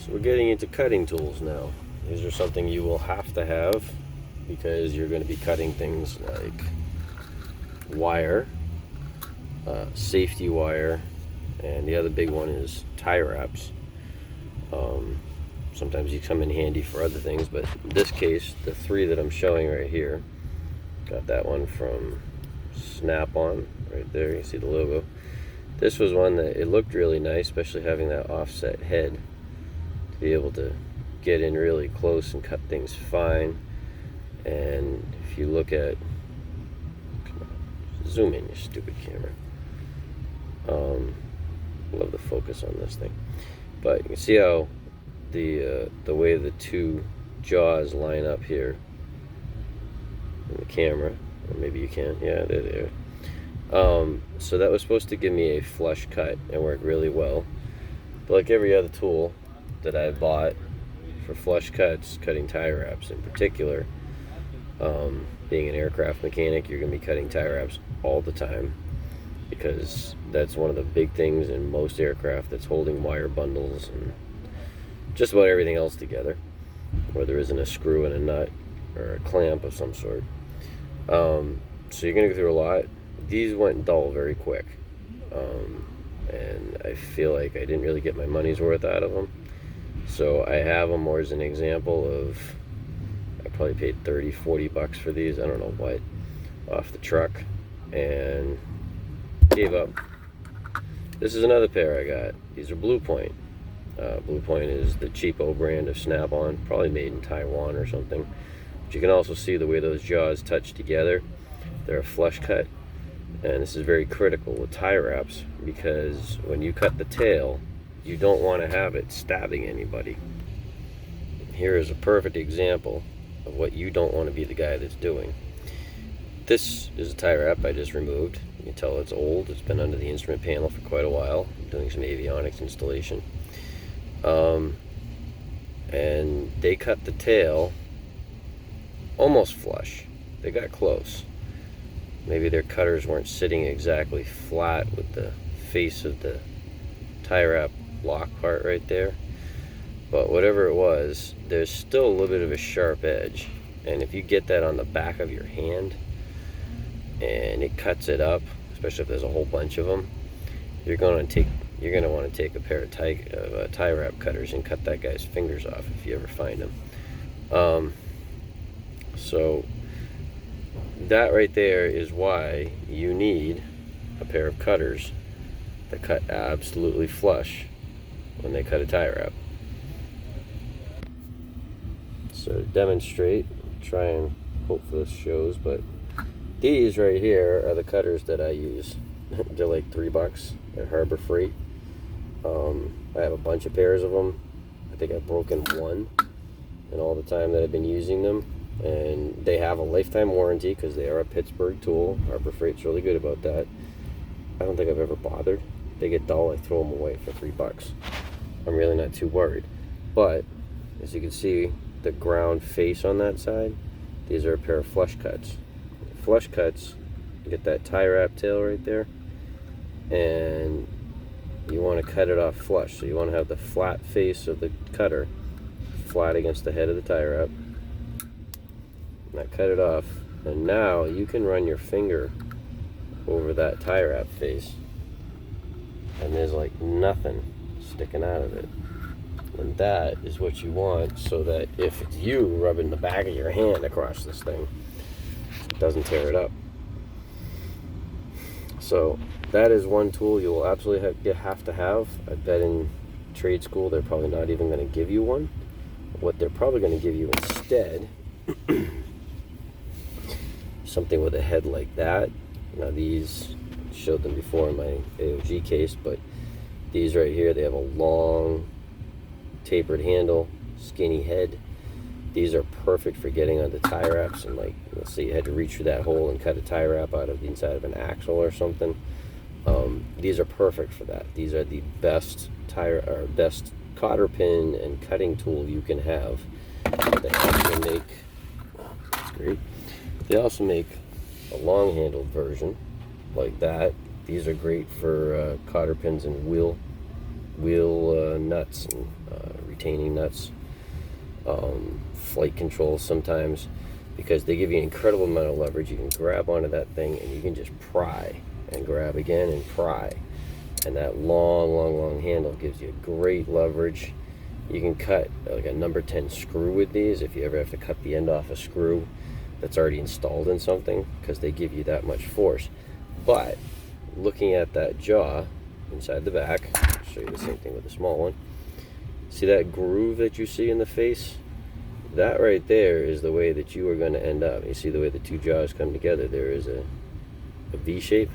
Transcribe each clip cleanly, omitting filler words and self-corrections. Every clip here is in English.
So we're getting into cutting tools now. These are something you will have to have because you're going to be cutting things like wire, safety wire, and the other big one is tie wraps. Sometimes you come in handy for other things, but in this case, the three that I'm showing right here, got that one from Snap-on right there. You see the logo. This was one that it looked really nice, especially having that offset head to be able to get in really close and cut things fine. And if you look at, come on, zoom in, you stupid camera. Love the focus on this thing, but you can see how the way the two jaws line up here in the camera, or maybe you can, yeah, they're there. So that was supposed to give me a flush cut and work really well, but like every other tool that I bought for flush cuts, cutting tie wraps in particular, being an aircraft mechanic, you're going to be cutting tie wraps all the time, because that's one of the big things in most aircraft that's holding wire bundles and just about everything else together, where there isn't a screw and a nut or a clamp of some sort. So you're going to go through a lot. These went dull very quick, and I feel like I didn't really get my money's worth out of them. So I have them more as an example of, I probably paid 30-40 bucks for these, I don't know what, off the truck, and gave up. This is another pair I got. These are Blue Point. Blue Point is the cheapo brand of Snap-on, probably made in Taiwan or something. But you can also see the way those jaws touch together. They're a flush cut, and this is very critical with tie wraps, because when you cut the tail, you don't want to have it stabbing anybody. Here is a perfect example of what you don't want to be the guy that's doing. This is a tie wrap I just removed. You can tell it's old. It's been under the instrument panel for quite a while. I'm doing some avionics installation. And they cut the tail almost flush. They got close. Maybe their cutters weren't sitting exactly flat with the face of the tie wrap lock part right there. But whatever it was, there's still a little bit of a sharp edge. And if you get that on the back of your hand and it cuts it up, especially if there's a whole bunch of them, you're going to want to take a pair of tie wrap cutters and cut that guy's fingers off if you ever find them. So that right there is why you need a pair of cutters that cut absolutely flush when they cut a tie wrap. So to demonstrate, try and hope this shows, but these right here are the cutters that I use. They're like $3 at Harbor Freight. I have a bunch of pairs of them. I think I've broken one in all the time that I've been using them, and they have a lifetime warranty because they are a Pittsburgh tool. Harbor Freight's really good about that. I don't think I've ever bothered. They get dull, I throw them away for $3. I'm really not too worried. But as you can see, the ground face on that side, these are a pair of flush cuts. Flush cuts, you get that tie wrap tail right there, and you want to cut it off flush. So you want to have the flat face of the cutter flat against the head of the tie wrap. Now cut it off, and now you can run your finger over that tie wrap face, and there's like nothing sticking out of it. And that is what you want, so that if it's you rubbing the back of your hand across this thing, it doesn't tear it up. So that is one tool you will absolutely have to have. I bet in trade school they're probably not even going to give you one. What they're probably going to give you instead, something with a head like that. Now these, showed them before in my AOG case, but these right here, they have a long tapered handle, skinny head. These are perfect for getting onto tie wraps, and like, let's say you had to reach through that hole and cut a tie wrap out of the inside of an axle or something. These are perfect for that. These are the best best cotter pin and cutting tool you can have. They also make, that's great. They also make a long-handled version like that. These are great for cotter pins and wheel nuts and retaining nuts, flight controls sometimes, because they give you an incredible amount of leverage. You can grab onto that thing and you can just pry and grab again and pry. And that long handle gives you great leverage. You can cut like a number 10 screw with these if you ever have to cut the end off a screw that's already installed in something, because they give you that much force. But looking at that jaw inside the back, I'll show you the same thing with the small one. See that groove that you see in the face? That right there is the way that you are going to end up. You see the way the two jaws come together? There is a V shape.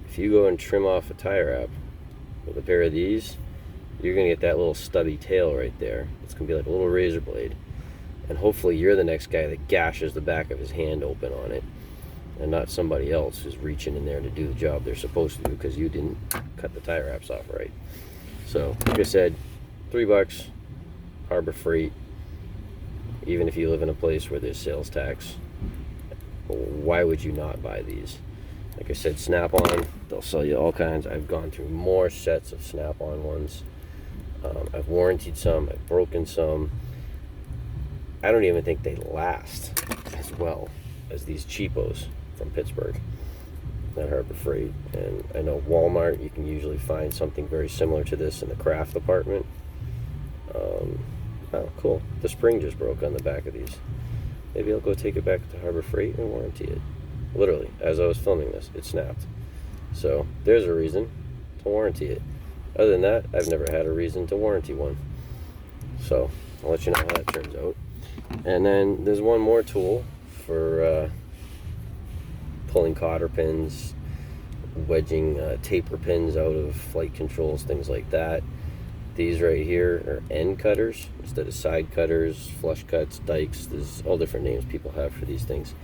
If you go and trim off a tie wrap with a pair of these, you're going to get that little stubby tail right there. It's going to be like a little razor blade. And hopefully you're the next guy that gashes the back of his hand open on it, and not somebody else who's reaching in there to do the job they're supposed to do because you didn't cut the tie wraps off right. So, like I said, $3, Harbor Freight. Even if you live in a place where there's sales tax, why would you not buy these? Like I said, Snap-on, they'll sell you all kinds. I've gone through more sets of Snap-on ones. I've warrantied some, I've broken some. I don't even think they last as well as these cheapos from Pittsburgh at Harbor Freight. And I know Walmart, you can usually find something very similar to this in the craft department. Oh, cool. The spring just broke on the back of these. Maybe I'll go take it back to Harbor Freight and warranty it. Literally, as I was filming this, it snapped. So, there's a reason to warranty it. Other than that, I've never had a reason to warranty one. So, I'll let you know how that turns out. And then, there's one more tool for pulling cotter pins, wedging taper pins out of flight controls, things like that. These right here are end cutters instead of side cutters, flush cuts, dikes. There's all different names people have for these things.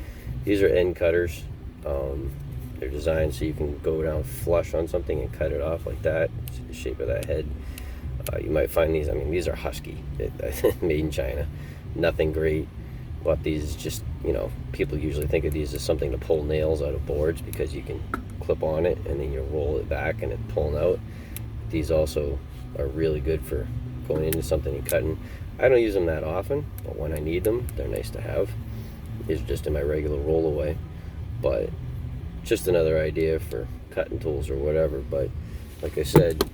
These are end cutters. They're designed so you can go down flush on something and cut it off like that. See the shape of that head. You might find these, I mean, these are Husky, made in China. Nothing great, but these just, you know, people usually think of these as something to pull nails out of boards because you can clip on it and then you roll it back and it's pulling out. These also are really good for going into something and cutting. I don't use them that often, but when I need them, they're nice to have. These are just in my regular roll away, but just another idea for cutting tools or whatever. But like I said,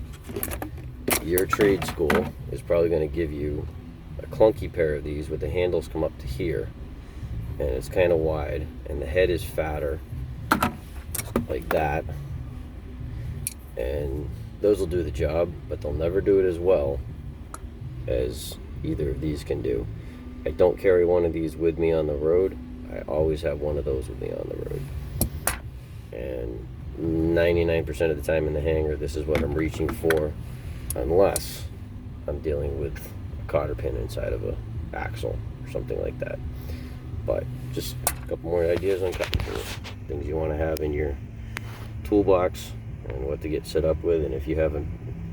your trade school is probably going to give you a clunky pair of these with the handles come up to here, and it's kind of wide, and the head is fatter like that, and those will do the job, but they'll never do it as well as either of these can do. I don't carry one of these with me on the road. I always have one of those with me on the road. And 99% of the time in the hangar, this is what I'm reaching for, unless I'm dealing with a cotter pin inside of a axle or something like that. But just a couple more ideas on cutting tools, things you want to have in your toolbox, and what to get set up with. And if you have a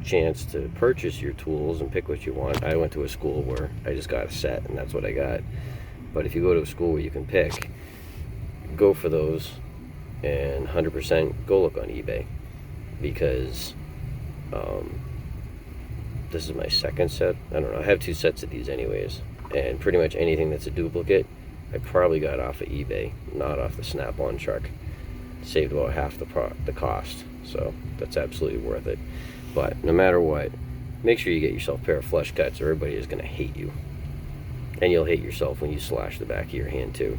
chance to purchase your tools and pick what you want, I went to a school where I just got a set and that's what I got. But if you go to a school where you can pick, go for those, and 100% go look on eBay, because this is my second set. I don't know, I have 2 sets of these anyways, and pretty much anything that's a duplicate I probably got off of eBay, not off the Snap-on truck. Saved about half the cost, so that's absolutely worth it. But no matter what, make sure you get yourself a pair of flush cuts, or everybody is going to hate you, and you'll hate yourself when you slash the back of your hand too.